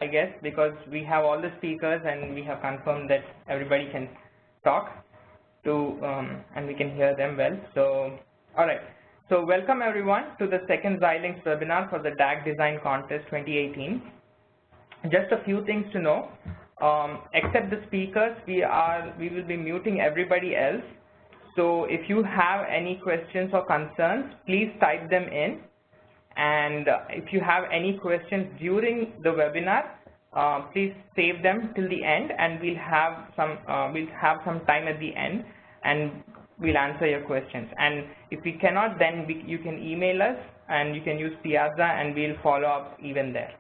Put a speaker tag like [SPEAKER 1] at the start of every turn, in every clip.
[SPEAKER 1] I guess, because we have all the speakers and we have confirmed that everybody can talk and we can hear them well. So, all right. So welcome everyone to the second Xilinx webinar for the DAC Design Contest 2018. Just a few things to know. Except the speakers, we will be muting everybody else. So if you have any questions or concerns, please type them in. And if you have any questions during the webinar, please save them till the end, and we'll have some time at the end, and we'll answer your questions. And if we cannot, then you can email us, and you can use Piazza, and we'll follow up even there.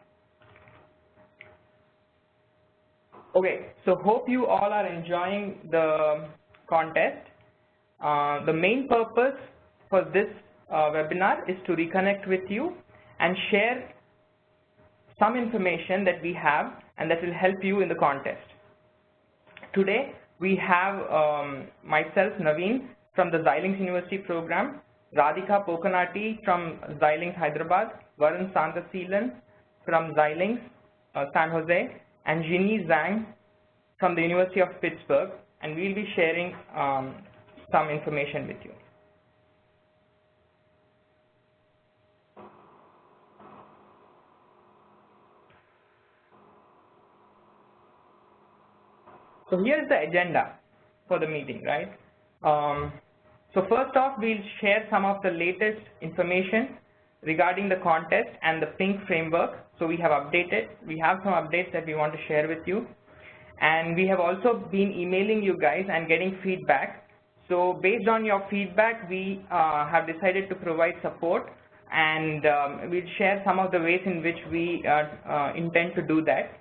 [SPEAKER 1] Okay, so hope you all are enjoying the contest. The main purpose for this webinar is to reconnect with you and share some information that we have and that will help you in the contest. Today we have myself, Naveen, from the Xilinx University program, Radhika Pokanati from Xilinx Hyderabad, Varun Santasilan from Xilinx San Jose, and Jinyi Zhang from the University of Pittsburgh, and we'll be sharing some information with you. So here's the agenda for the meeting, right? So first off, we'll share some of the latest information regarding the contest and the PINC framework. So we have some updates that we want to share with you. And we have also been emailing you guys and getting feedback. So based on your feedback, we have decided to provide support, and we'll share some of the ways in which we intend to do that.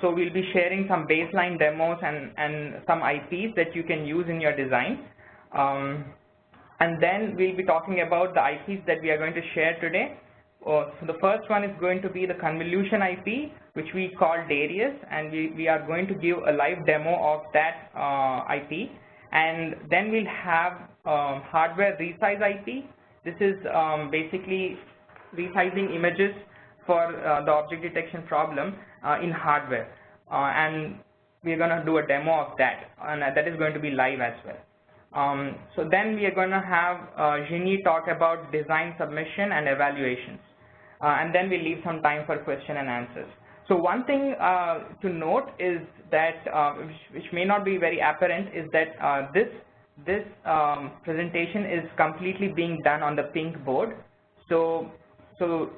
[SPEAKER 1] So we'll be sharing some baseline demos and some IPs that you can use in your design. And then we'll be talking about the IPs that we are going to share today. So the first one is going to be the convolution IP, which we call Darius, and we are going to give a live demo of that IP. And then we'll have hardware resize IP. This is basically resizing images for the object detection problem in hardware, and we're going to do a demo of that, and that is going to be live as well. So then we are going to have Jinyi talk about design submission and evaluations, and then we leave some time for question and answers. So one thing to note is that, which may not be very apparent, is that this presentation is completely being done on the PINC board. So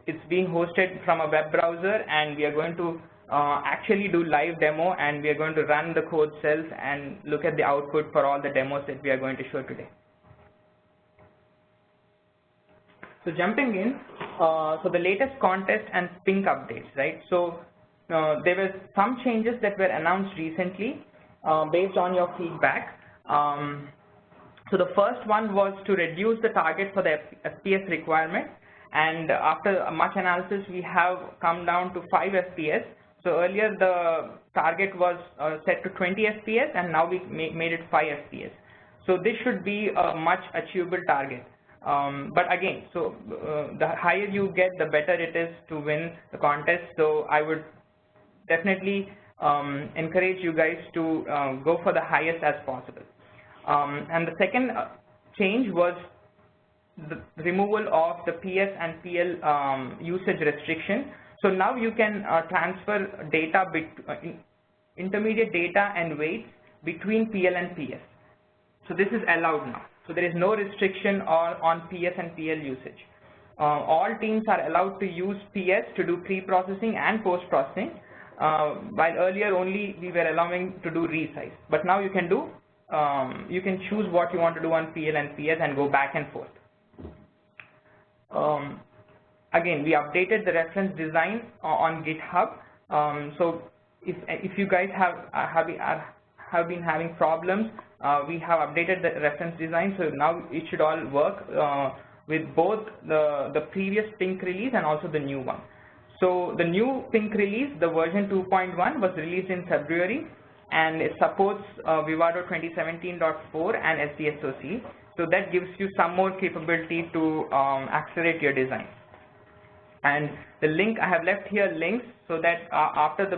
[SPEAKER 1] it's being hosted from a web browser, and we are going to actually do live demo, and we are going to run the code cells and look at the output for all the demos that we are going to show today. So jumping in, so the latest contest and PINC updates, right? So there were some changes that were announced recently based on your feedback. So the first one was to reduce the target for the FPS requirement. And after much analysis, we have come down to 5 FPS. So earlier the target was set to 20 FPS, and now we made it 5 FPS. So this should be a much achievable target. But again, so the higher you get, the better it is to win the contest. So I would definitely encourage you guys to go for the highest as possible. And the second change was the removal of the PS and PL usage restriction. So now you can transfer data, intermediate data and weights between PL and PS. So this is allowed now. So there is no restriction on PS and PL usage. All teams are allowed to use PS to do pre-processing and post-processing, while earlier only we were allowing to do resize. But now you can do, you can choose what you want to do on PL and PS and go back and forth. Again, we updated the reference design on GitHub. So if you guys have been having problems, we have updated the reference design. So now it should all work with both the previous PINC release and also the new one. So the new PINC release, the version 2.1, was released in February, and it supports Vivado 2017.4 and SDSOC. So that gives you some more capability to accelerate your design. And the link, I have left here links so that after the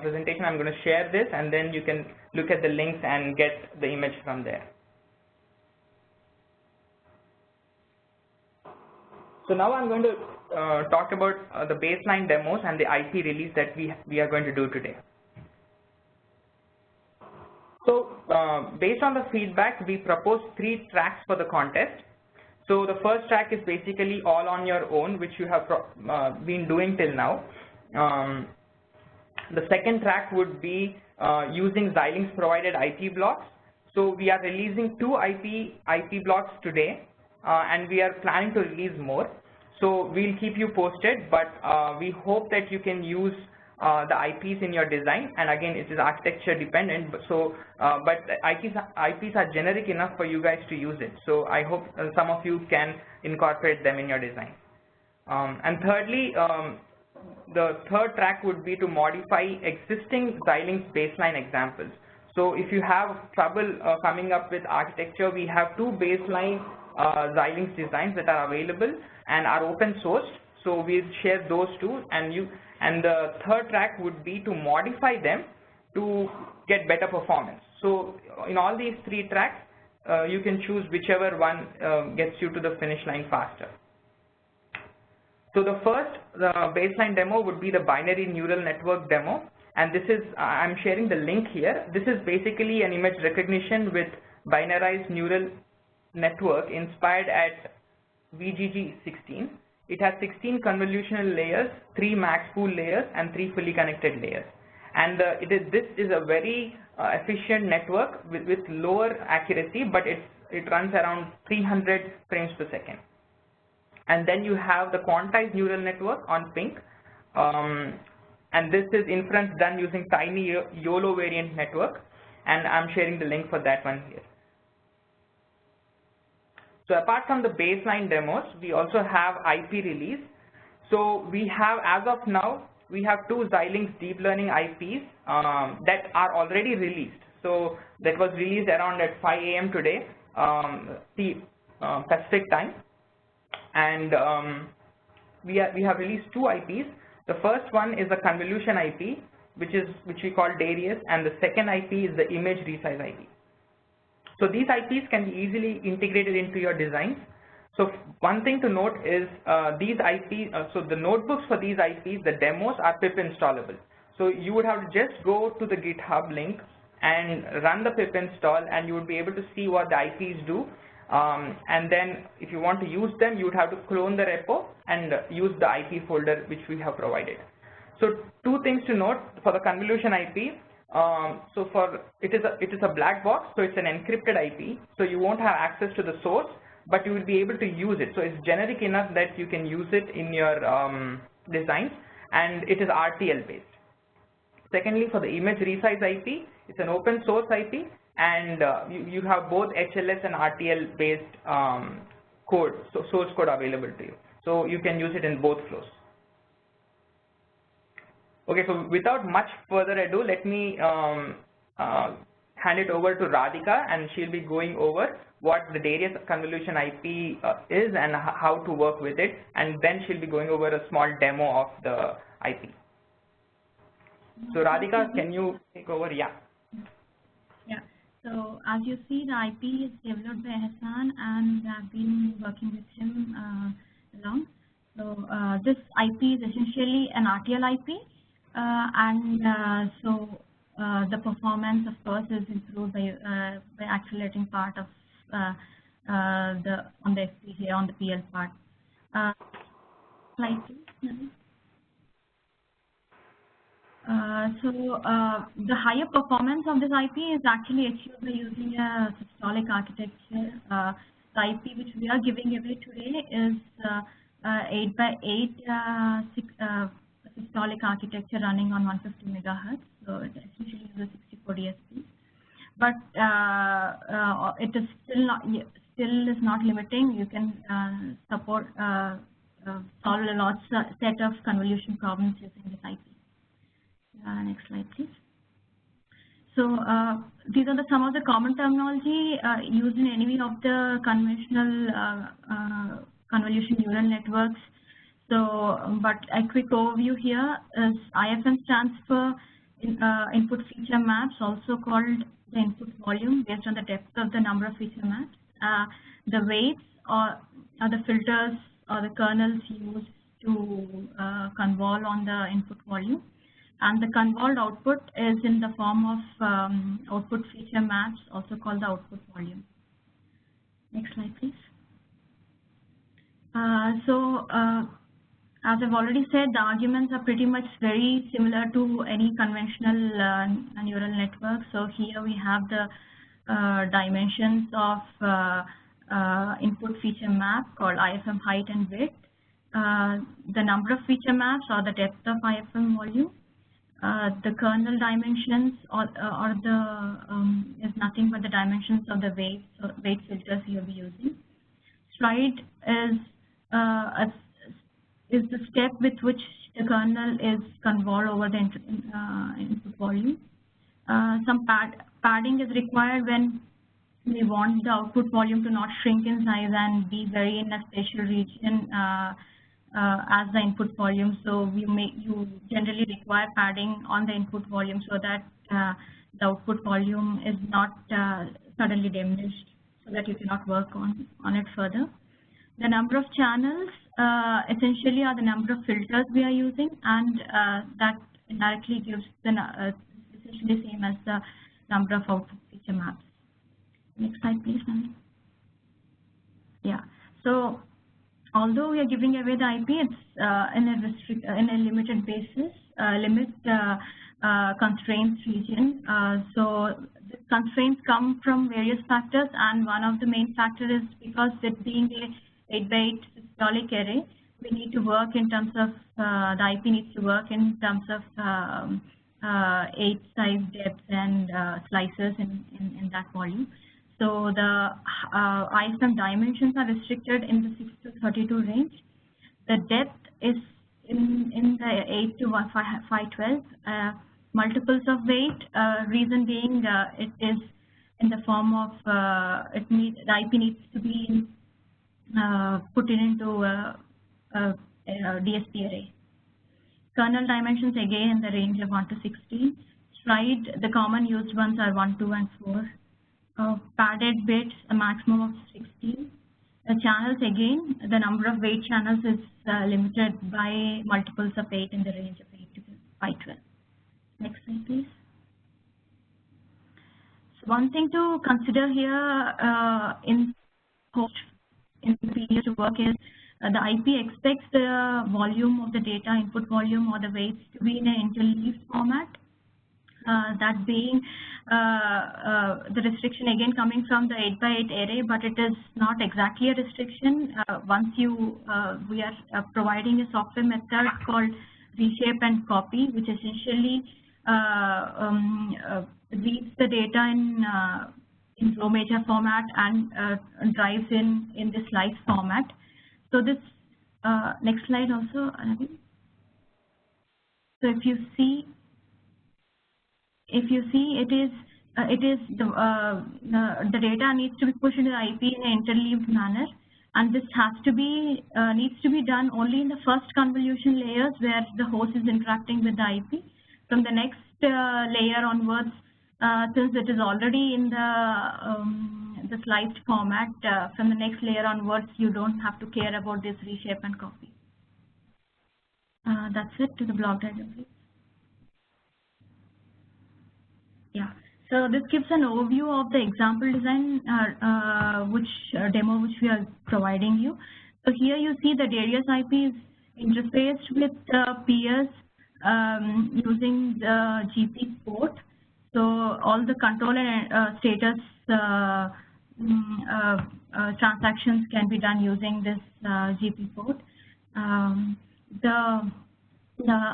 [SPEAKER 1] presentation I'm going to share this, and then you can look at the links and get the image from there. So now I'm going to talk about the baseline demos and the IP release that we are going to do today. So based on the feedback, we proposed 3 tracks for the contest. So the first track is basically all on your own, which you have been doing till now. The second track would be using Xilinx provided IP blocks. So we are releasing 2 IP blocks today, and we are planning to release more. So we'll keep you posted, but we hope that you can use the IPs in your design, and again it is architecture dependent, but IPs are generic enough for you guys to use it. So I hope some of you can incorporate them in your design. And thirdly, the third track would be to modify existing Xilinx baseline examples. So if you have trouble coming up with architecture, we have 2 baseline Xilinx designs that are available and are open sourced. So we'll share those 2, and the third track would be to modify them to get better performance. So in all these 3 tracks, you can choose whichever one gets you to the finish line faster. So the first baseline demo would be the binary neural network demo, and this is, I'm sharing the link here. This is basically an image recognition with binarized neural network inspired at VGG16. It has 16 convolutional layers, 3 max pool layers, and 3 fully connected layers. And this is a very efficient network with lower accuracy, but it runs around 300 frames per second. And then you have the quantized neural network on pink, and this is inference done using tiny YOLO variant network, and I'm sharing the link for that one here. So apart from the baseline demos, we also have IP release. So we have, as of now, we have 2 Xilinx deep learning IPs that are already released. So that was released around at 5 AM today, Pacific time. And we have released 2 IPs. The first one is the convolution IP, which we call Darius, and the second IP is the image resize IP. So these IPs can be easily integrated into your designs. So one thing to note is these IPs, so the notebooks for these IPs, the demos are pip installable. So you would have to just go to the GitHub link and run the pip install, and you would be able to see what the IPs do. And then if you want to use them, you would have to clone the repo and use the IP folder which we have provided. So 2 things to note for the convolution IP. So it is a black box, so it's an encrypted IP, so you won't have access to the source, but you will be able to use it. So it's generic enough that you can use it in your designs, and it is RTL based. Secondly, for the image resize IP, it's an open source IP, and you have both HLS and RTL based code, so source code available to you. So you can use it in both flows. Okay, so without much further ado, let me hand it over to Radhika, and she'll be going over what the Darius convolution IP is and how to work with it, and then she'll be going over a small demo of the IP. So Radhika, can you take over? Yeah.
[SPEAKER 2] Yeah. So as you see, the IP is developed by Hassan, and I've been working with him along. So this IP is essentially an RTL IP. So the performance, of course, is improved by accelerating part of on the FPGA, on the PL part. Slide please. The higher performance of this IP is actually achieved by using a systolic architecture. The IP which we are giving away today is 8x8 systolic architecture running on 150 megahertz. So it essentially uses 64 DSPs. But it is still is not limiting. You can support solve a lot set of convolution problems using this IP. Next slide, please. So these are some of the common terminology used in any of the conventional convolution neural networks. But a quick overview here is IFM stands for input feature maps, also called the input volume, based on the depth of the number of feature maps. The weights are the filters or the kernels used to convolve on the input volume. And the convolved output is in the form of output feature maps, also called the output volume. Next slide, please. As I've already said, the arguments are pretty much very similar to any conventional neural network. So here we have the dimensions of input feature map called IFM height and width, the number of feature maps or the depth of IFM volume, the kernel dimensions is nothing but the dimensions of the weight filters you'll be using. Stride is the step with which the kernel is convolved over the input volume. Some padding is required when we want the output volume to not shrink in size and be very in a spatial region as the input volume. So you generally require padding on the input volume so that the output volume is not suddenly diminished, so that you cannot work on it further. The number of channels essentially are the number of filters we are using, and that indirectly gives the essentially same as the number of output feature maps. Next slide, please, ma'am. Yeah. So although we are giving away the IP, it's in a limited basis, constraints region. So the constraints come from various factors, and one of the main factors is because it being a 8x8 systolic array, we need to work in terms of the IP needs to work in terms of 8 size depths and slices in that volume. So the IFM dimensions are restricted in the 6 to 32 range. The depth is in the 8 to 512. Multiples of weight, reason being it is in the form of the IP needs to be put into a DSP array. Kernel dimensions again in the range of 1 to 16. Stride, the common used ones are 1, 2, and 4. Padded bits, a maximum of 16. The channels again, the number of weight channels is limited by multiples of 8 in the range of 8 to 512. Next slide, please. So one thing to consider here in FPGA to work is the IP expects the volume of the data, input volume or the weights to be in an interleaved format. That being the restriction again coming from the 8x8 array, but it is not exactly a restriction. Once we are providing a software method called reshape and copy, which essentially reads the data in row major format and drives in the slice format. So this next slide also, Anabhi. So if you see, it is the data needs to be pushed into the IP in an interleaved manner, and this has to be needs to be done only in the first convolution layers where the host is interacting with the IP. From the next layer onwards, since it is already in the sliced format, from the next layer onwards, you don't have to care about this reshape and copy. That's it to the block diagram, please. Yeah, so this gives an overview of the example design demo which we are providing you. So here you see the Darius IP is interfaced with peers using the GP port. So all the control and status transactions can be done using this GP port. The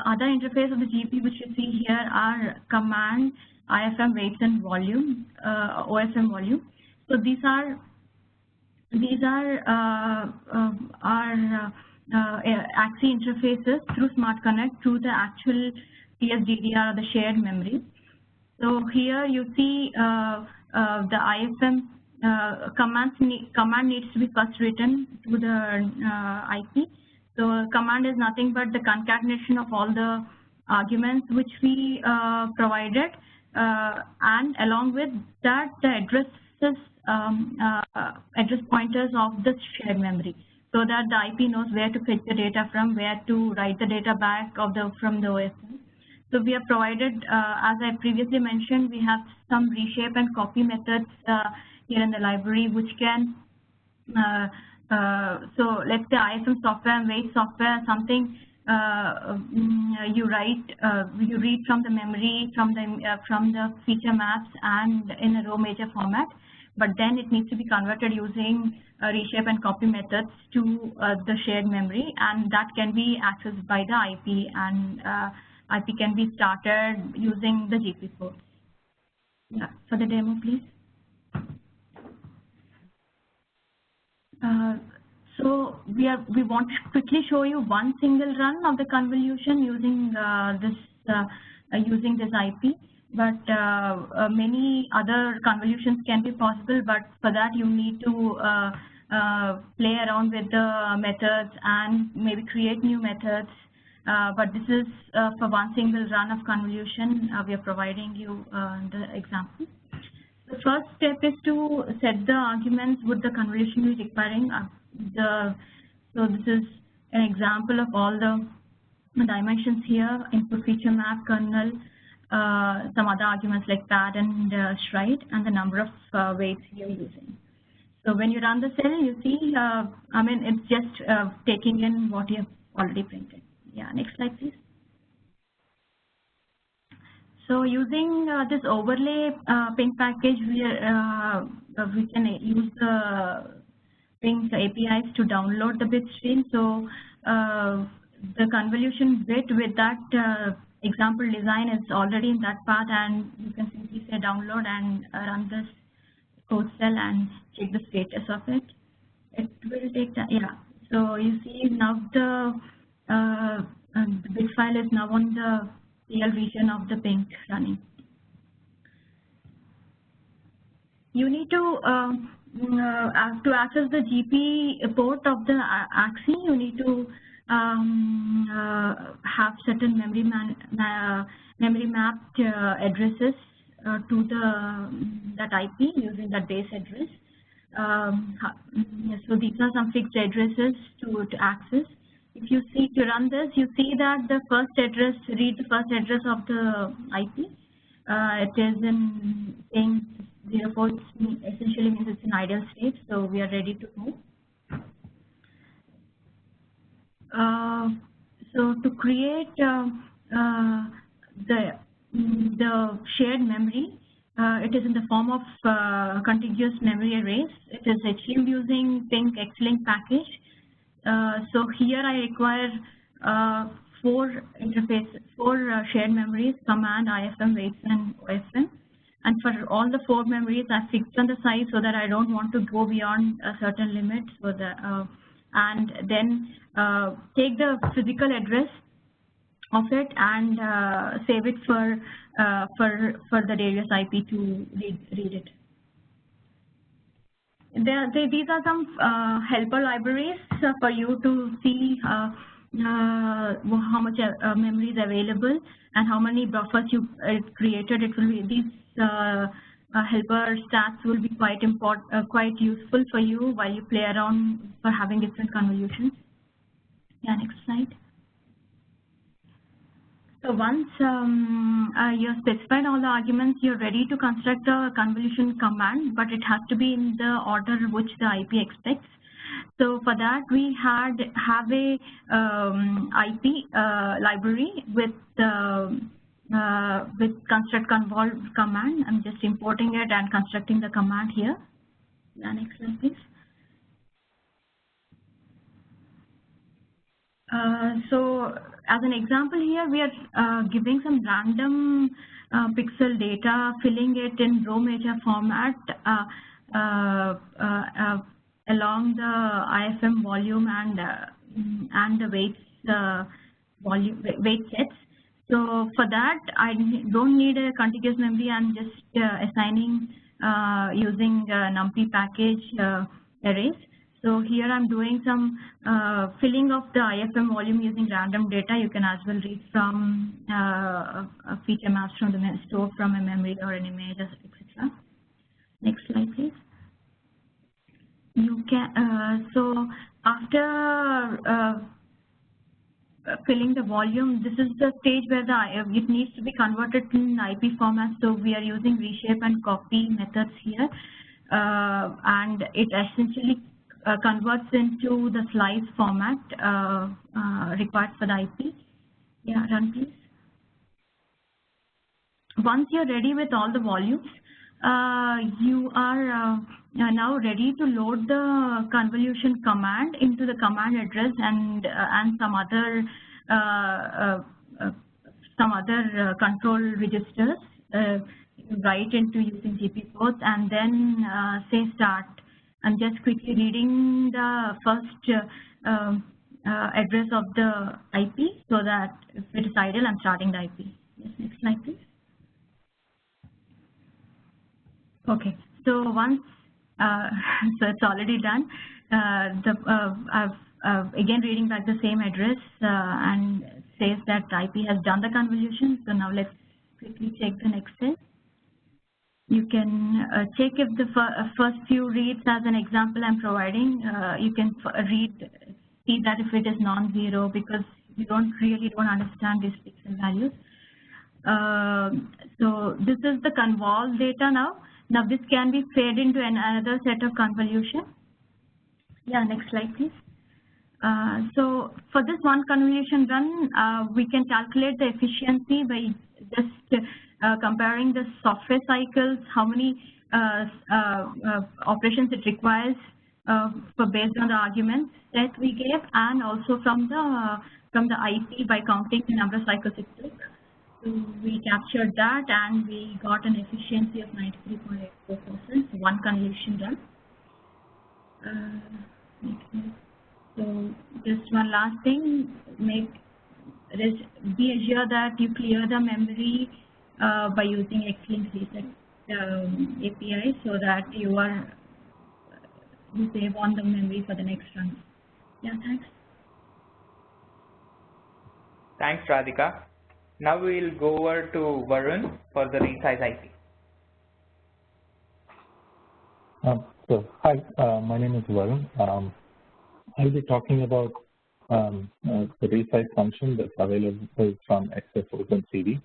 [SPEAKER 2] other interface of the GP which you see here are command, IFM, weights, and volume, OSM volume. So these are AXI interfaces through Smart Connect through the actual PSDDR or the shared memory. So here you see the IFM command needs to be first written to the IP. So command is nothing but the concatenation of all the arguments which we provided, and along with that the address pointers of the shared memory, so that the IP knows where to fetch the data from, where to write the data back from the OSM. So we have provided, as I previously mentioned, we have some reshape and copy methods here in the library, which can, so let's say IFM software and weight software, something you read from the memory, from the feature maps and in a row major format, but then it needs to be converted using reshape and copy methods to the shared memory, and that can be accessed by the IP, and IP can be started using the GP ports. Yeah, for the demo, please. So we want to quickly show you one single run of the convolution using this IP, but many other convolutions can be possible. But for that, you need to play around with the methods and maybe create new methods. But this is for one single run of convolution. We are providing you the example. The first step is to set the arguments with the convolution we're requiring. So this is an example of all the dimensions here: input, feature map, kernel, some other arguments like pad and stride, and the number of weights you're using. So when you run the cell, you see, I mean, it's just taking in what you have already printed. Yeah, next slide, please. So using this overlay ping package, we can use the ping APIs to download the bit stream. So the convolution bit with that example design is already in that path, and you can simply say download and run this code cell and check the status of it. It will take that. Yeah. So you see now the bit file is now on the PL region of the ping running. You need to access the GP port of the AXI, you need to have certain memory mapped addresses to that IP using that base address. So these are some fixed addresses to access. If you see to run this, you see that the first address, read the first address of the IP. It is in ping 04, essentially means it's in ideal state, so we are ready to move. So to create the shared memory, it is in the form of contiguous memory arrays. It is achieved using ping Xlink package. So here I require 4 interfaces, 4 shared memories: command, IFM, weights, and OSM. And for all the 4 memories, I fixed on the size so that I don't want to go beyond a certain limit. So and then take the physical address of it and save it for the Darius IP to read it. These are some helper libraries for you to see how much memory is available and how many buffers you created. It will be these helper stats will be quite useful for you while you play around for having different convolutions. Yeah, next slide. So once you have specified all the arguments, you're ready to construct a convolution command, but it has to be in the order which the IP expects. So for that, we have a IP library with construct convol command. I'm just importing it and constructing the command here. Yeah, next slide, please. So as an example here, we are giving some random pixel data, filling it in row major format along the IFM volume and the weights weight sets. So for that, I don't need a contiguous memory. I'm just assigning using NumPy package arrays. So here I'm doing some filling of the IFM volume using random data. You can as well read from feature maps from the store from a memory or an image, etc. Next slide, please. You can so after filling the volume, this is the stage where it needs to be converted in IP format. So we are using reshape and copy methods here, and it essentially converts into the slice format required for the IP. Yeah, run please. Once you're ready with all the volumes, you are now ready to load the convolution command into the command address and some other control registers. Write into using GP ports and then say start. I'm just quickly reading the first address of the IP so that if it is idle, I'm starting the IP. Yes, next slide, please. Okay, so once so it's already done. Again reading back the same address and says that IP has done the convolution. So now let's quickly check the next step. You can check if the first few reads as an example I'm providing. You can see that if it is non-zero because you don't understand these pixel values. So this is the convol data now. Now this can be fed into another set of convolution. Yeah, next slide, please. So for this one convolution run, we can calculate the efficiency by just comparing the software cycles, how many operations it requires based on the arguments that we gave, and also from the IP by counting the number of cycles it took. So we captured that and we got an efficiency of 93.84%, one convolution run. So just one last thing, be assured that you clear the memory by using X-Link reset API so that you save on the memory for the next run. Yeah, thanks.
[SPEAKER 1] Thanks, Radhika. Now we will go over to Varun for the resize IP.
[SPEAKER 3] So hi, my name is Varun. I'll be talking about the resize function that's available from XF OpenCV.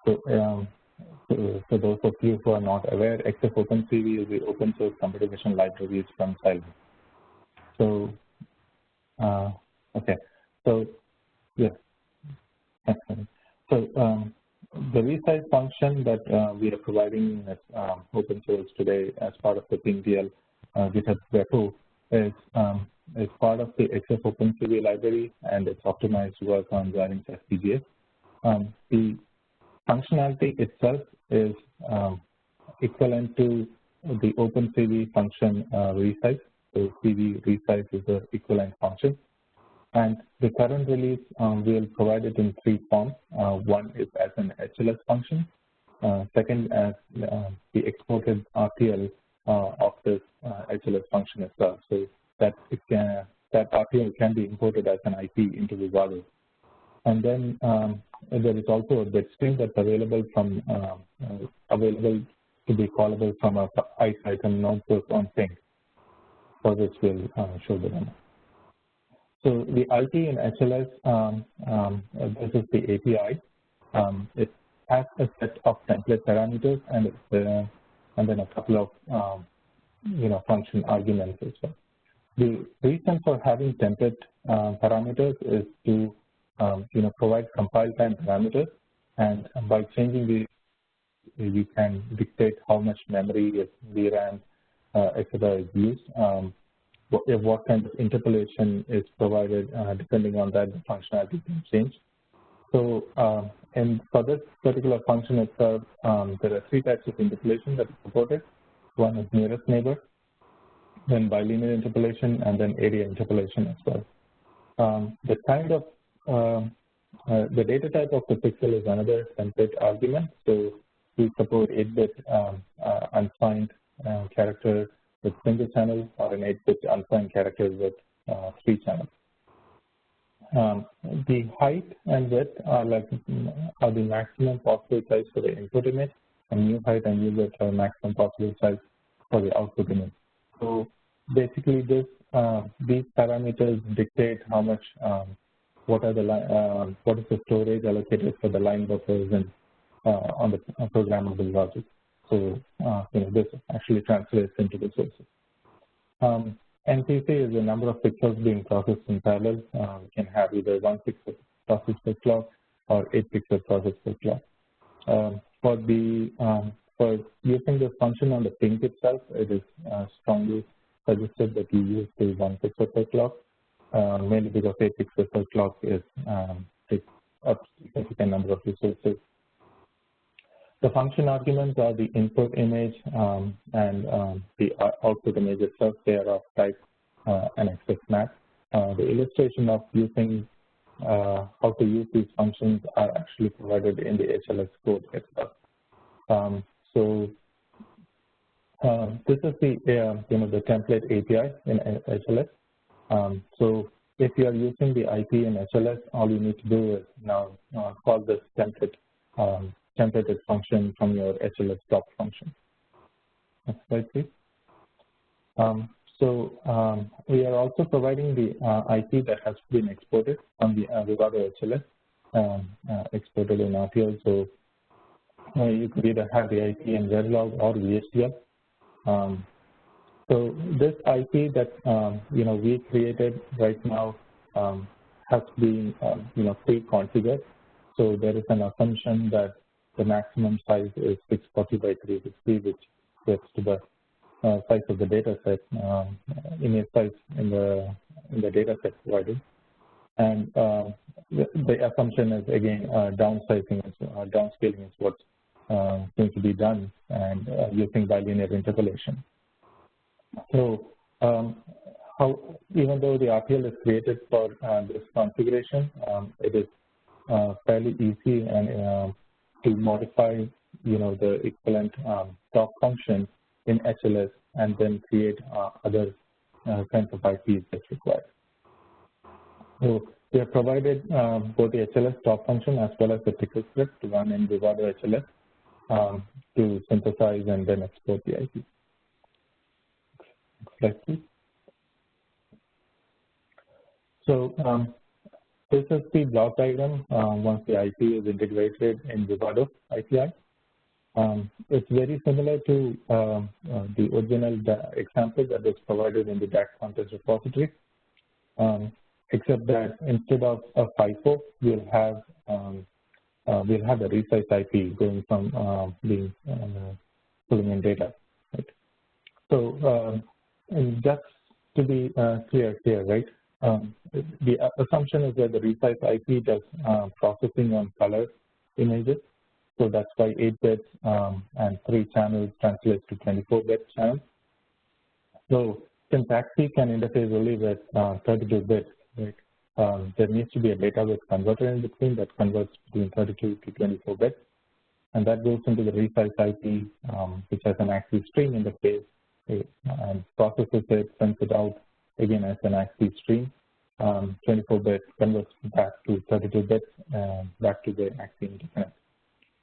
[SPEAKER 3] So for those of you who are not aware, XF OpenCV is the open source computer vision libraries from Silent. So okay, so yeah, excellent. So the resize function that we are providing as open source today as part of the PingDL GitHub repo is part of the XF OpenCV library, and it's optimized to work on Xilinx FPGA. The functionality itself is equivalent to the OpenCV function resize. So CV resize is the equivalent function. And the current release, we'll provide it in three forms. One is as an HLS function. Second, as the exported RTL of this HLS function as well. So that RTL can be imported as an IP into the Vivado. And then there is also a bit string that's available to be callable from a ICE item notebook on ping, for which we'll show the demo. So the IP in HLS, this is the API. It has a set of template parameters and then a couple of function arguments as well. The reason for having template parameters is to provide compile time parameters, and by changing these, you can dictate how much memory, VRAM, etc. is used. What kind of interpolation is provided, depending on that, the functionality can change. So, and for this particular function itself, there are three types of interpolation that is supported. One is nearest neighbor, then bilinear interpolation, and then area interpolation as well. The kind of the data type of the pixel is another template argument. So we support 8-bit unsigned character with single channel or an 8-bit unsigned character with 3 channels. The height and width are the maximum possible size for the input image, and new height and new width are maximum possible size for the output image. So basically, these parameters dictate how much, what is the storage allocated for the line buffers and on the programmable logic. So this actually translates into the sources. NPC is the number of pixels being processed in parallel. We can have either 1 pixel processed per clock or 8 pixels processed per clock. For using this function on the ping itself, it is strongly suggested that you use the 1 pixel per clock, mainly because 8 pixels per clock takes up a significant number of resources. The function arguments are the input image and the output image itself. They are of type an access map. The illustration of using how to use these functions are actually provided in the HLS code itself. This is the template API in HLS. So if you are using the IP in HLS, all you need to do is now call this templated function from your HLS stop function. Next slide, please. We are also providing the IP that has been exported from the Vivado HLS, exported in RTL. So you could either have the IP in Verilog or VHDL. So this IP that we created right now has been pre-configured. So there is an assumption that the maximum size is 640 by 360, which gets to the size of the data set, image size in the data set provided. And the assumption is, again, downscaling is what's going to be done, and using bilinear interpolation. So even though the RTL is created for this configuration, it is fairly easy and to modify, the equivalent top function in HLS and then create other kinds of IPs that's required. So we have provided both the HLS top function as well as the tickle script to run in Vivado HLS to synthesize and then export the IP. Next slide, please. So this is the block diagram once the IP is integrated in Vivado API. It's very similar to the original example that was provided in the DAC contest repository, except that instead of a FIFO, we'll have the resize IP going from pulling in data. Right? So and just to be clear here, right? The assumption is that the resize IP does processing on color images. So that's why 8 bits and 3 channels translates to 24-bit channels. So since AXI can interface only with 32 bits, right, there needs to be a data bit converter in between that converts between 32 to 24 bits. And that goes into the resize IP, which has an AXI stream interface, and processes it, sends it out again as an AXI stream. 24-bit converts back to 32 bits back to the AXI interface.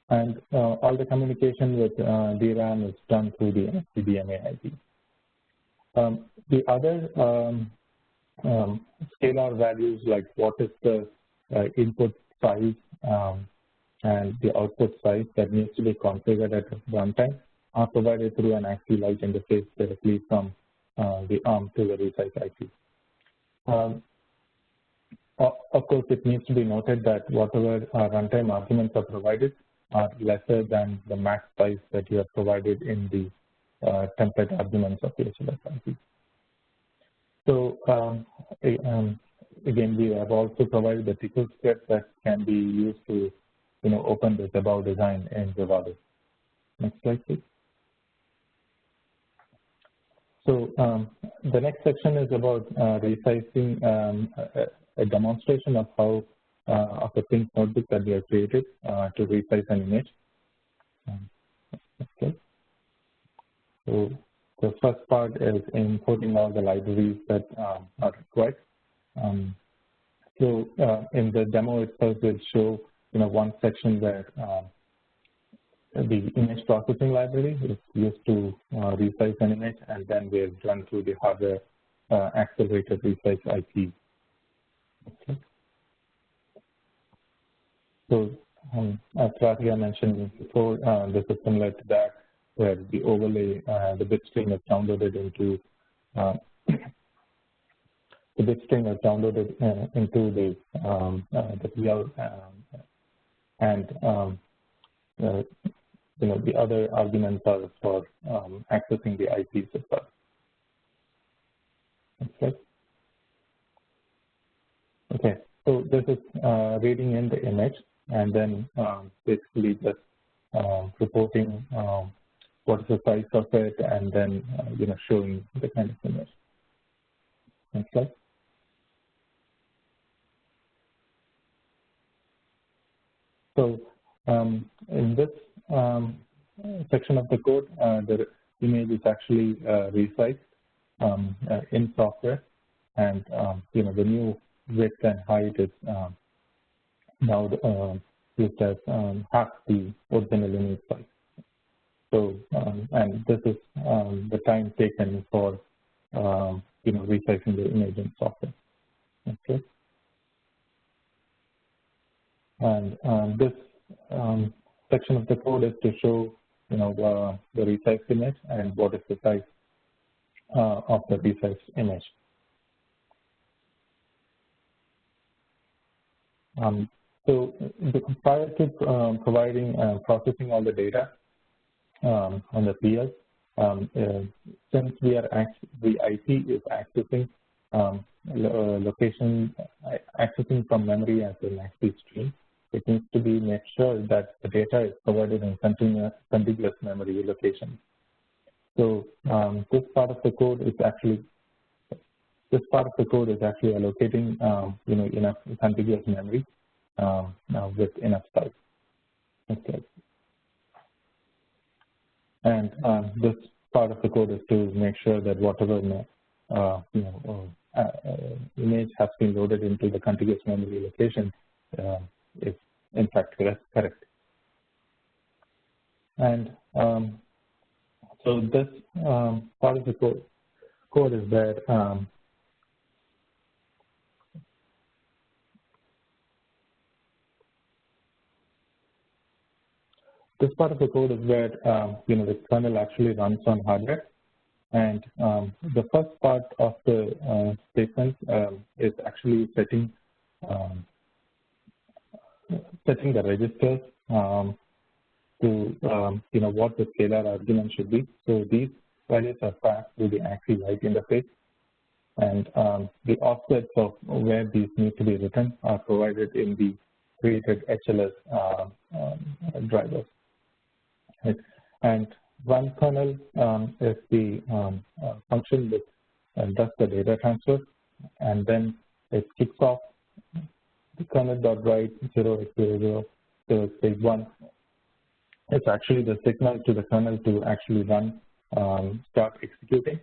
[SPEAKER 3] And all the communication with DRAM is done through the SCDMA IP. The other scalar values, like what is the input size and the output size that needs to be configured at runtime, are provided through an AXI light interface directly from the ARM to the resize IP. Of course, it needs to be noted that whatever runtime arguments are provided are lesser than the max size that you have provided in the template arguments of the HLS IP. So again, we have also provided the tickle script that can be used to open this above design in Vivado. Next slide, please. So the next section is about resizing, a demonstration of how of the Pink notebook that we have created to resize an image. Okay. So The first part is importing all the libraries that are required. So in the demo itself, we'll show one section where the image processing library is used to resize an image, and then we'll run through the hardware accelerated resize IP. Okay. So as Rathia mentioned before, this is similar to that, where the overlay, the bit string is downloaded into the bit string is downloaded into the PL, and the other arguments are for accessing the IPs as well. Okay. Okay. So this is reading in the image, and then basically just reporting what is the size of it, and then showing the kind of image. Next slide. So in this section of the code, the image is actually resized in software, and the new width and height is now used as half the original image size. So and this is the time taken for resizing the image in software. Okay. And this section of the code is to show the resized image and what is the size of the resized image. So prior to providing processing all the data on the PL, since the IP is accessing location, accessing from memory as an XP stream, it needs to be made sure that the data is provided in contiguous memory locations. So this part of the code is actually allocating enough contiguous memory with enough size. Okay. And this part of the code is to make sure that whatever image has been loaded into the contiguous memory location is in fact correct. And so this part of the code is where the kernel actually runs on hardware. And the first part of the statement is actually setting the registers to what the scalar argument should be. So these values are passed through the AXI write interface, and the offsets of where these need to be written are provided in the created HLS drivers. Right. And one kernel is the function that does the data transfer, and then it kicks off the kernel.write 0x00 It's actually the signal to the kernel to actually run, start executing,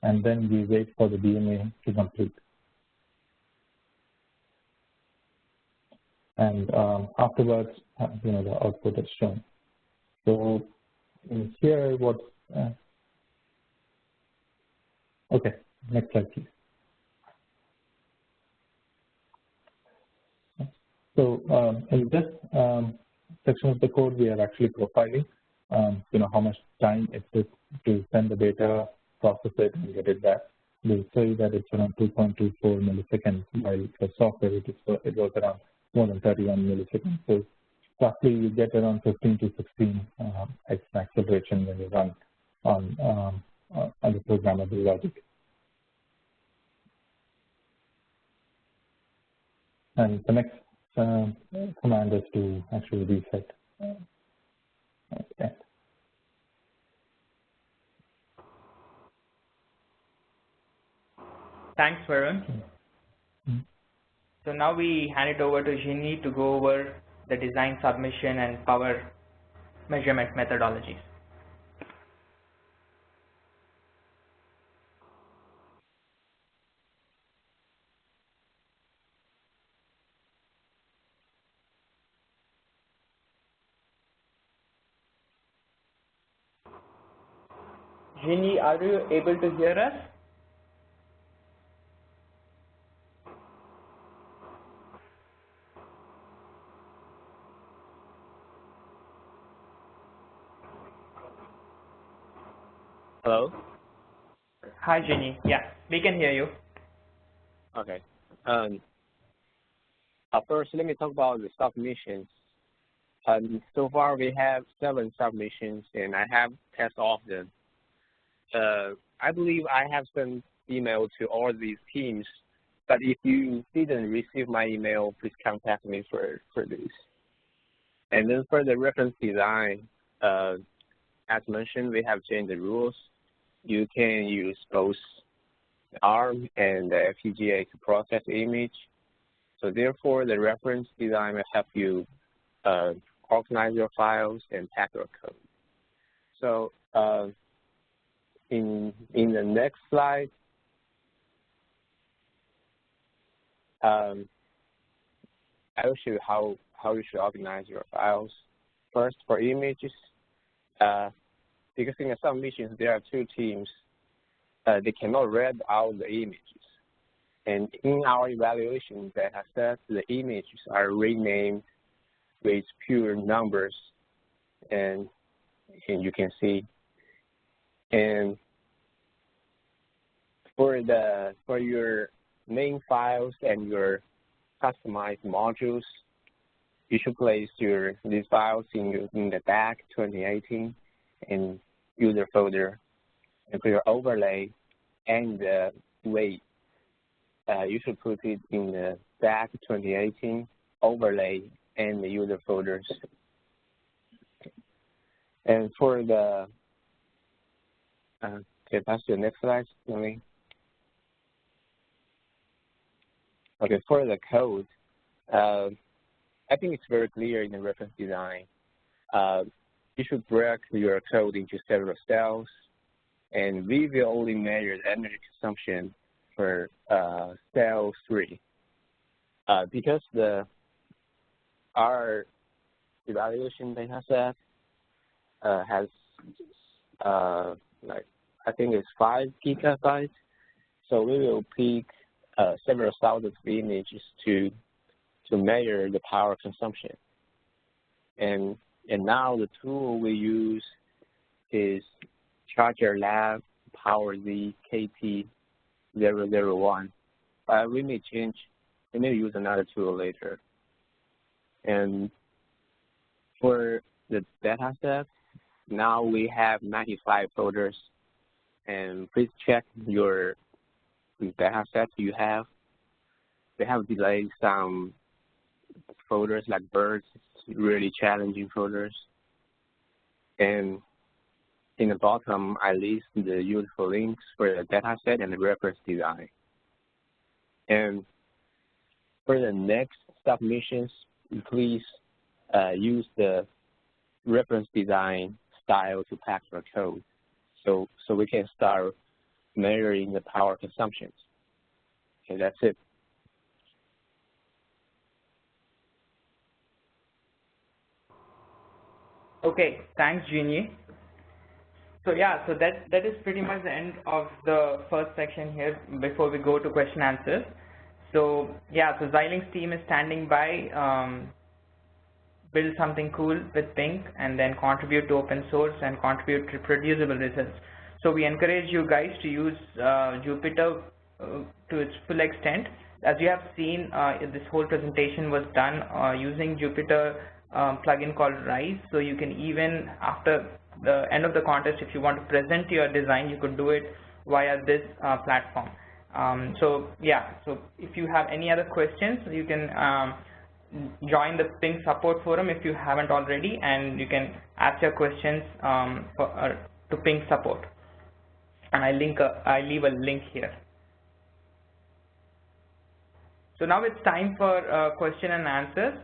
[SPEAKER 3] and then we wait for the DMA to complete. And afterwards, the output is shown. So here, what? Okay, next slide, please. So in this section of the code, we are actually profiling, how much time it took to send the data, process it, and get it back. We'll say that it's around 2.24 milliseconds, while for software it was around more than 31 milliseconds. So roughly you get around 15 to 16 x acceleration when you run on the programmable logic. And the next command is to actually reset. Okay.
[SPEAKER 1] Thanks, Varun.
[SPEAKER 3] Mm-hmm.
[SPEAKER 1] So now we hand it over to Ginny to go over the design submission and power measurement methodologies. Ginny, are you able to hear us?
[SPEAKER 4] Hello?
[SPEAKER 1] Hi, Ginny. Yeah, we can hear you.
[SPEAKER 4] Okay. First, let me talk about the submissions. So far, we have 7 submissions, and I have tested all of them. I believe I have sent email to all these teams, but if you didn't receive my email, please contact me for this. And then for the reference design, as mentioned, we have changed the rules. You can use both ARM and the FPGA to process the image. So therefore, the reference design will help you organize your files and pack your code. So in the next slide, I will show you how you should organize your files. First, for images, because in the submissions there are 2 teams, they cannot read out the images. And in our evaluation data set, the images are renamed with pure numbers, and you can see. And for your main files and your customized modules, you should place these files in the DAC2018 in user folder. And for your overlay and the weight, you should put it in the DAC2018 overlay and the user folders. And for the okay, pass to the next slide, Emily. Okay, for the code, I think it's very clear in the reference design. You should break your code into several cells, and we will only measure the energy consumption for cell 3. Because our evaluation data set has I think it's 5 gigabytes, so we will pick several thousands of images to measure the power consumption. And now the tool we use is Charger Lab Power Z KT001. We may use another tool later. And for the data set, now we have 95 folders. And please check your data set you have. They have delayed some folders like birds, really challenging folders. And in the bottom, I list the useful links for the data set and the reference design. And for the next submissions, please use the reference design style to pack your code, so we can start measuring the power consumptions. Okay, that's it.
[SPEAKER 1] Okay, thanks, Jeannie. So yeah, so that is pretty much the end of the first section here before we go to question answers. So yeah, so Xilinx team is standing by, build something cool with Pink, and then contribute to open source and contribute to reproducible results. So we encourage you guys to use Jupyter to its full extent. As you have seen, this whole presentation was done using Jupyter plugin called Rise. So you can even, after the end of the contest, if you want to present your design, you could do it via this platform. So yeah, so if you have any other questions, you can join the Ping support forum if you haven't already, and you can ask your questions to Ping support. And I leave a link here. So now it's time for question and answers.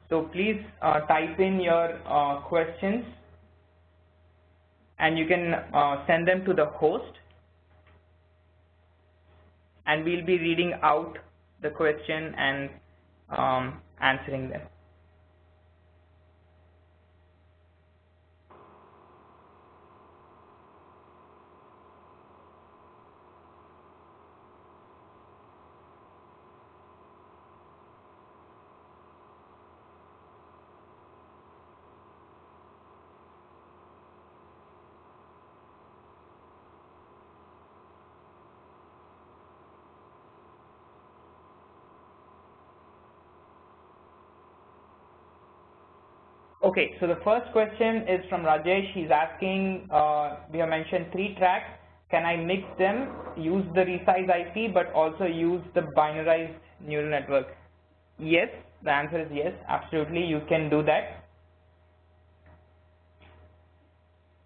[SPEAKER 1] So please type in your questions, and you can send them to the host, and we'll be reading out the question and answering them. Okay, so the first question is from Rajesh. He's asking, we have mentioned 3 tracks. Can I mix them, use the resize IP, but also use the binarized neural network? Yes, the answer is yes, absolutely, you can do that.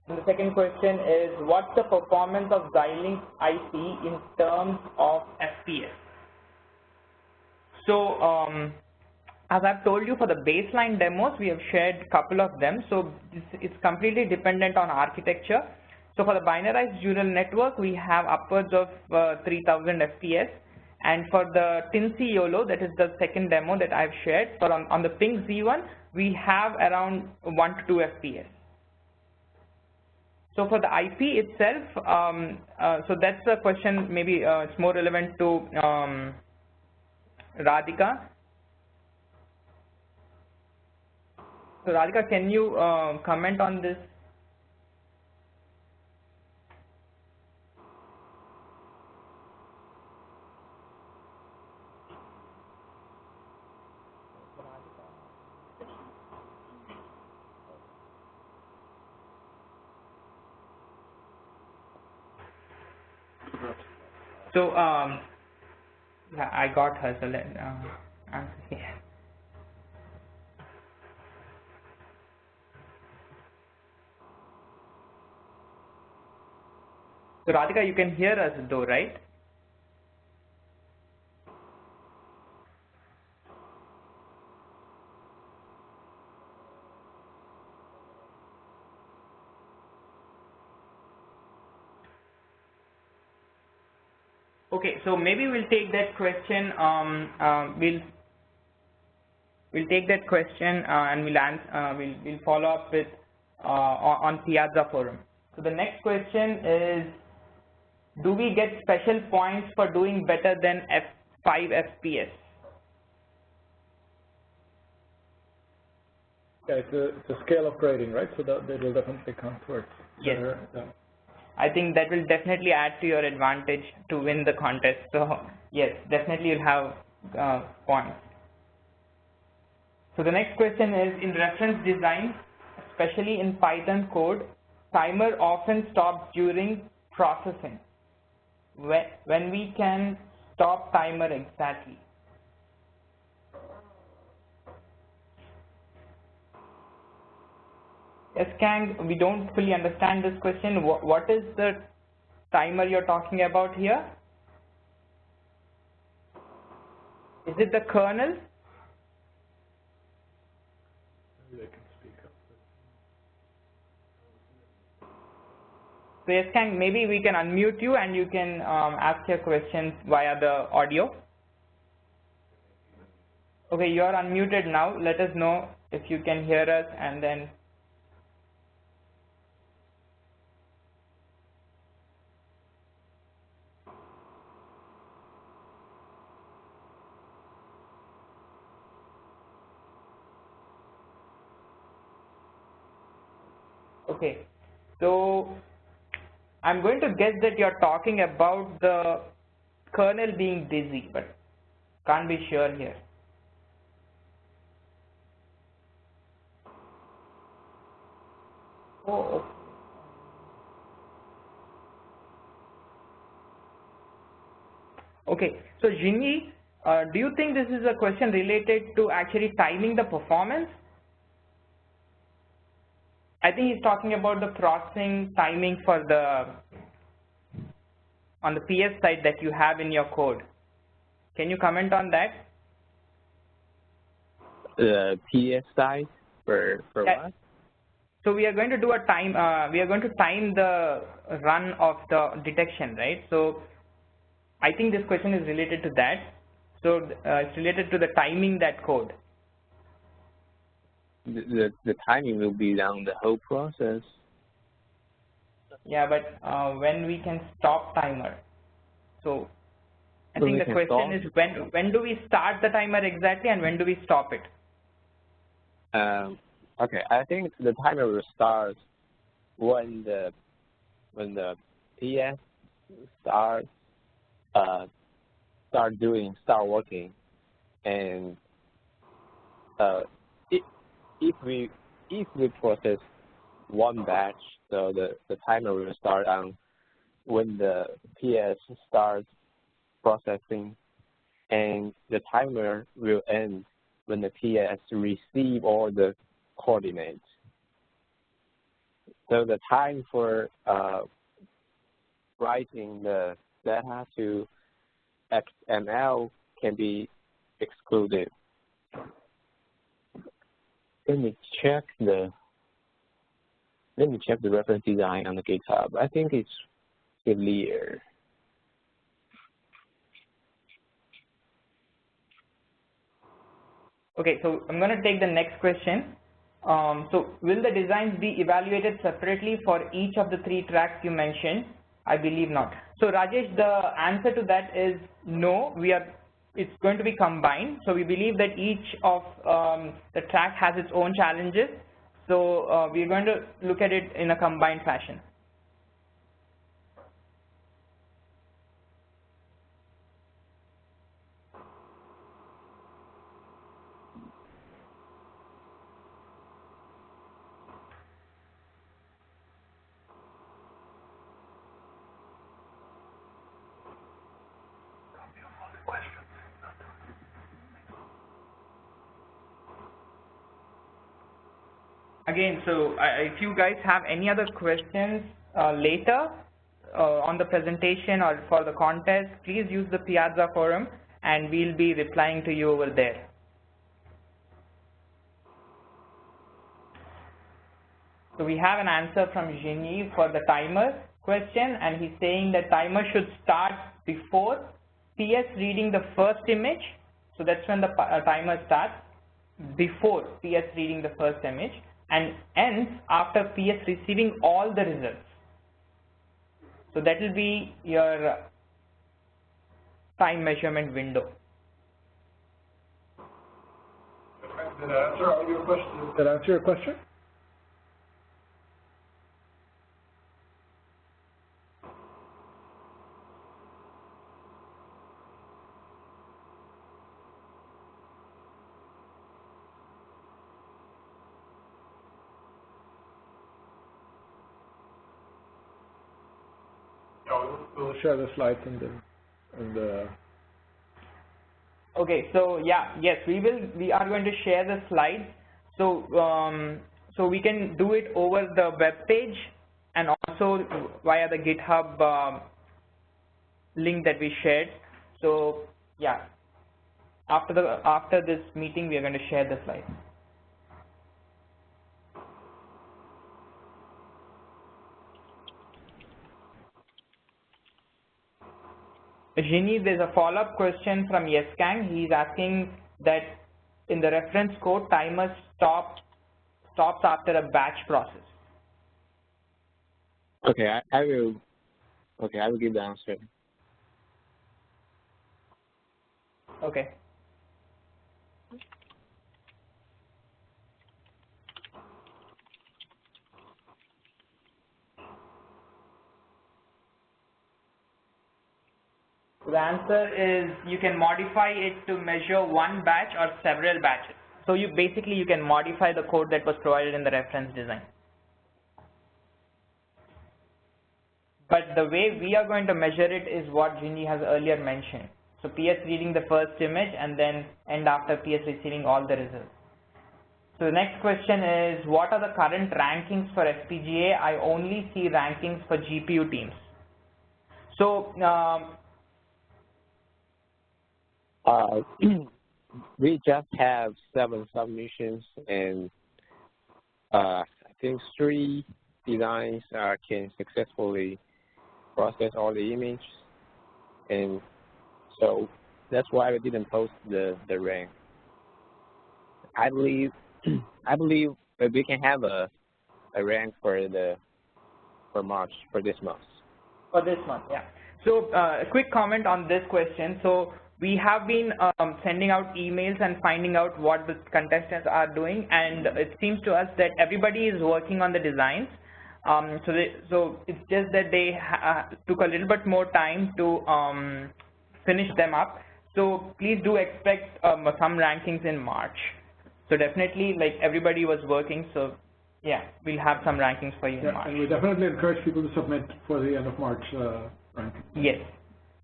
[SPEAKER 1] And the second question is, what's the performance of Xilinx IP in terms of FPS? So, as I've told you, for the baseline demos, we have shared a couple of them. So it's completely dependent on architecture. So for the binarized neural network, we have upwards of 3000 FPS. And for the Tinsy YOLO, that is the second demo that I've shared, for on the Ping Z1, we have around 1 to 2 FPS. So for the IP itself, so that's the question, maybe it's more relevant to Radhika. So Radhika, can you comment on this? So I got her. So let answer here. So Radhika, you can hear us though, right? Okay, so maybe we'll take that question. We'll take that question and we'll follow up with on Piazza Forum. So the next question is, do we get special points for doing better than 5 FPS?
[SPEAKER 5] Yeah, it's a scale of grading, right? So that will definitely count towards.
[SPEAKER 1] Yes. I think that will definitely add to your advantage to win the contest. So yes, definitely you'll have points. So the next question is, in reference design, especially in Python code, timer often stops during processing. When we can stop timer exactly? Yes, Kang, we don't fully understand this question. What is the timer you're talking about here? Is it the kernel?
[SPEAKER 5] Maybe they can speak up.
[SPEAKER 1] So yes, Kang, maybe we can unmute you and you can ask your questions via the audio. Okay, you are unmuted now. Let us know if you can hear us, and then okay. So I'm going to guess that you're talking about the kernel being busy, but can't be sure here. Oh, okay. So Jinyi, do you think this is a question related to actually timing the performance? I think he's talking about the processing timing for on the PS side that you have in your code. Can you comment on that?
[SPEAKER 4] The PS side for what?
[SPEAKER 1] So we are going to do a time. We are going to time the run of the detection, right? So I think this question is related to that. So it's related to the timing that code.
[SPEAKER 4] The timing will be down the whole process.
[SPEAKER 1] Yeah, but when we can stop timer? So I think the question is, when do we start the timer exactly, and when do we stop it?
[SPEAKER 4] Okay, I think the timer will start when the PS start working, and if we if we process one batch, so the timer will start on when the PS starts processing, and the timer will end when the PS receive all the coordinates. So the time for writing the data to XML can be excluded. Let me check the reference design on the GitHub. I think it's clear.
[SPEAKER 1] Okay, so I'm going to take the next question. So will the designs be evaluated separately for each of the 3 tracks you mentioned? I believe not. So Rajesh, the answer to that is no. It's going to be combined. So we believe that each of the track has its own challenges. So we're going to look at it in a combined fashion. Again, so if you guys have any other questions later on the presentation or for the contest, please use the Piazza forum and we'll be replying to you over there. So we have an answer from Jenny for the timer question, and he's saying that timer should start before PS reading the first image. So that's when the timer starts, before PS reading the first image, and ends after PS receiving all the results. So that will be your time measurement window.
[SPEAKER 5] Did that answer all your questions? Did that answer your question? We'll share the slides in the.
[SPEAKER 1] Okay, so yeah, yes, we are going to share the slides. So so we can do it over the web page and also via the GitHub link that we shared. So yeah, after this meeting, we are going to share the slides. Ginny, there's a follow-up question from Yeskang. He's asking that in the reference code, timer stops after a batch process.
[SPEAKER 4] Okay, I will give the answer.
[SPEAKER 1] Okay. The answer is you can modify it to measure one batch or several batches. So you can modify the code that was provided in the reference design. But the way we are going to measure it is what Ginny has earlier mentioned. So PS reading the first image and then end after PS receiving all the results. So the next question is, what are the current rankings for FPGA? I only see rankings for GPU teams. So
[SPEAKER 4] we just have 7 submissions, and I think 3 designs can successfully process all the images, and so that's why we didn't post the rank. I believe that we can have a rank for March, for this month.
[SPEAKER 1] For this month, yeah. So a quick comment on this question. So we have been sending out emails and finding out what the contestants are doing, and it seems to us that everybody is working on the designs. So it's just that they took a little bit more time to finish them up. So please do expect some rankings in March. So definitely, like, everybody was working, so yeah, we'll have some rankings for you in March.
[SPEAKER 5] And we definitely encourage people to submit for the end of March ranking.
[SPEAKER 1] Yes,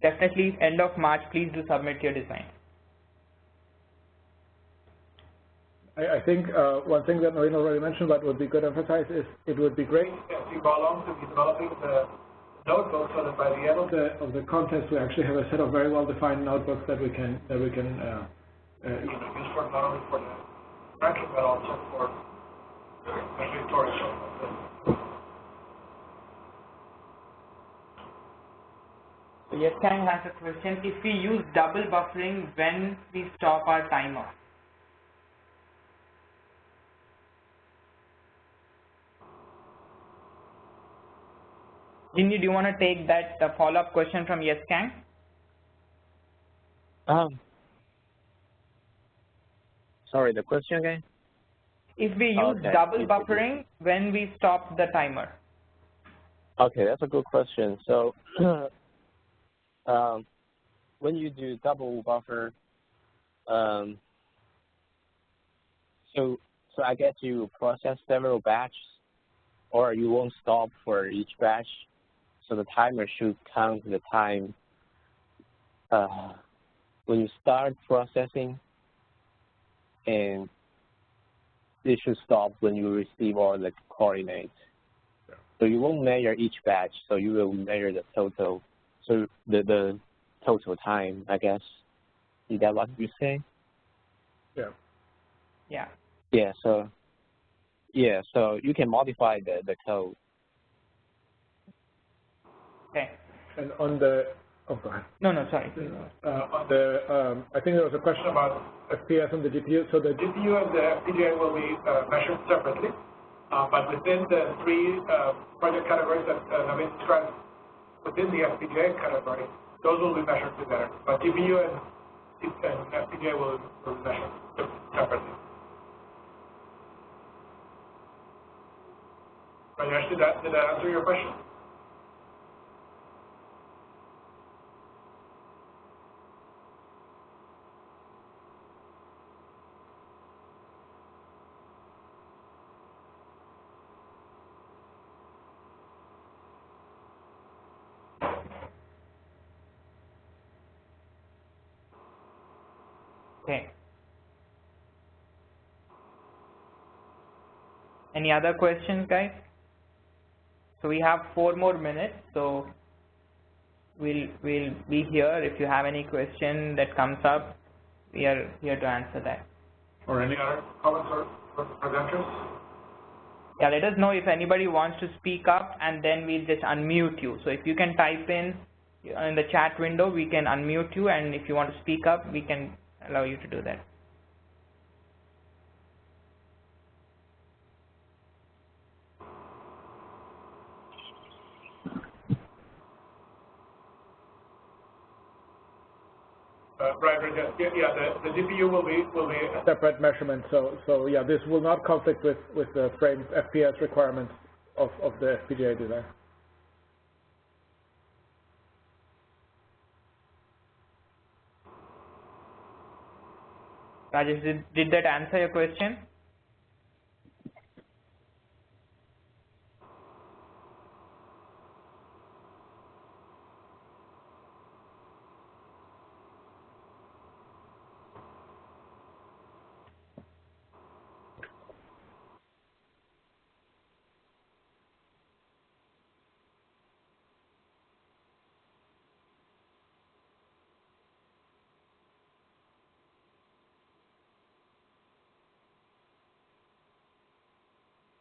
[SPEAKER 1] definitely end of March, please do submit your design.
[SPEAKER 5] I think one thing that Noreen already mentioned but would be good to emphasize is it would be great if we go along to be developing the notebook so that by the end of the contest we actually have a set of very well defined notebooks that we can use for not only for the ranking but also for especially storage.
[SPEAKER 1] So yes, can I ask a question? If we use double buffering, when we stop our timer? Jinny, do you want to take that follow-up question from Yes Kang?
[SPEAKER 4] Sorry, the question again?
[SPEAKER 1] If we use double buffering, when we stop the timer?
[SPEAKER 4] Okay, that's a good question. So when you do double buffer, so I guess you process several batches, or you won't stop for each batch. So the timer should count the time when you start processing, and it should stop when you receive all the coordinates.
[SPEAKER 5] Yeah.
[SPEAKER 4] So you won't measure each batch, so you will measure the total. So the total time, I guess. Is that what you say?
[SPEAKER 5] Yeah.
[SPEAKER 1] Yeah.
[SPEAKER 4] Yeah. So you can modify the code.
[SPEAKER 1] Okay.
[SPEAKER 5] And on the go ahead.
[SPEAKER 1] No, sorry.
[SPEAKER 5] On the I think there was a question about FPS and the GPU. So the GPU and the FPGA will be measured separately, but within the three project categories that Naveen described within the FPGA category, those will be measured together. But GPU and FPGA will be measured separately. Rajesh, did that answer your question?
[SPEAKER 1] Okay. Any other questions, guys? So we have 4 more minutes, so we'll be here. If you have any question that comes up, we are here to answer that.
[SPEAKER 5] Or any other comments or presenters?
[SPEAKER 1] Yeah, let us know if anybody wants to speak up, and then we'll just unmute you. So if you can type in the chat window, we can unmute you, and if you want to speak up, we can allow you to do that.
[SPEAKER 5] Right. The GPU will be a separate measurement. So yeah, this will not conflict with the frame FPS requirements of the FPGA design.
[SPEAKER 1] Rajesh, did that answer your question?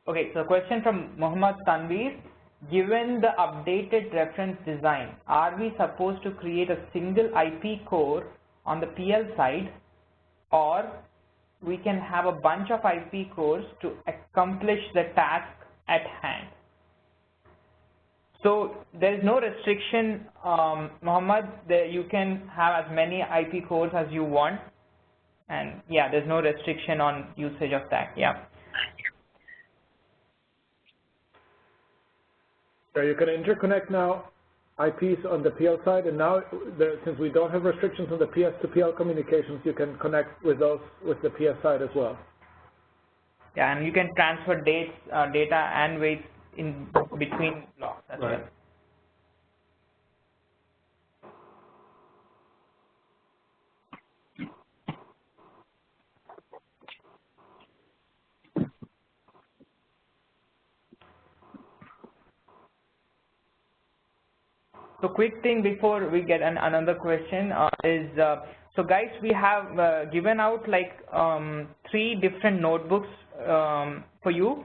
[SPEAKER 1] Okay, so question from Muhammad Tanveer. Given the updated reference design, are we supposed to create a single IP core on the PL side, or we can have a bunch of IP cores to accomplish the task at hand? So there is no restriction, Muhammad, you can have as many IP cores as you want, and yeah, there's no restriction on usage of that. Yeah.
[SPEAKER 5] So you can interconnect now IPs on the PL side, and now since we don't have restrictions on the PS to PL communications, you can connect with those with the PS side as well.
[SPEAKER 1] Yeah, and you can transfer dates, data and weights in between blocks as well. So quick thing before we get another question is, so guys, we have given out like 3 different notebooks for you.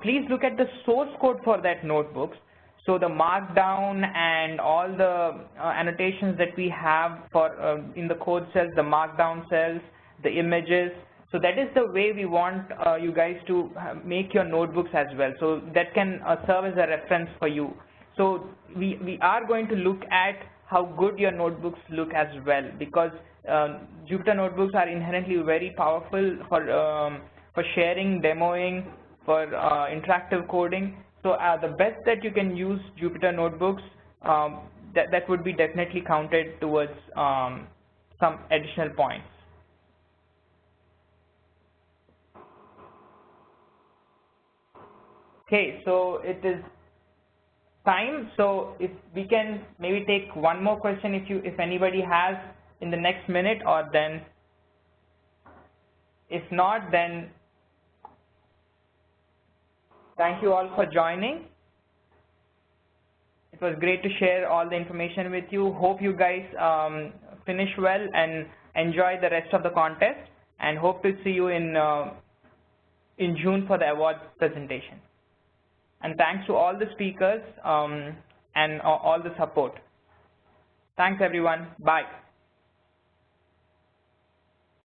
[SPEAKER 1] Please look at the source code for that notebooks. So the markdown and all the annotations that we have for in the code cells, the markdown cells, the images. So that is the way we want you guys to make your notebooks as well. So that can serve as a reference for you. So we are going to look at how good your notebooks look as well, because Jupyter notebooks are inherently very powerful for sharing, demoing, for interactive coding. So the best that you can use Jupyter notebooks, that would be definitely counted towards some additional points. Okay, so it is time. So if we can maybe take one more question if anybody has in the next minute, or then if not, then thank you all for joining. It was great to share all the information with you. Hope you guys finish well and enjoy the rest of the contest, and hope to see you in June for the award presentation. And thanks to all the speakers and all the support. Thanks everyone. Bye.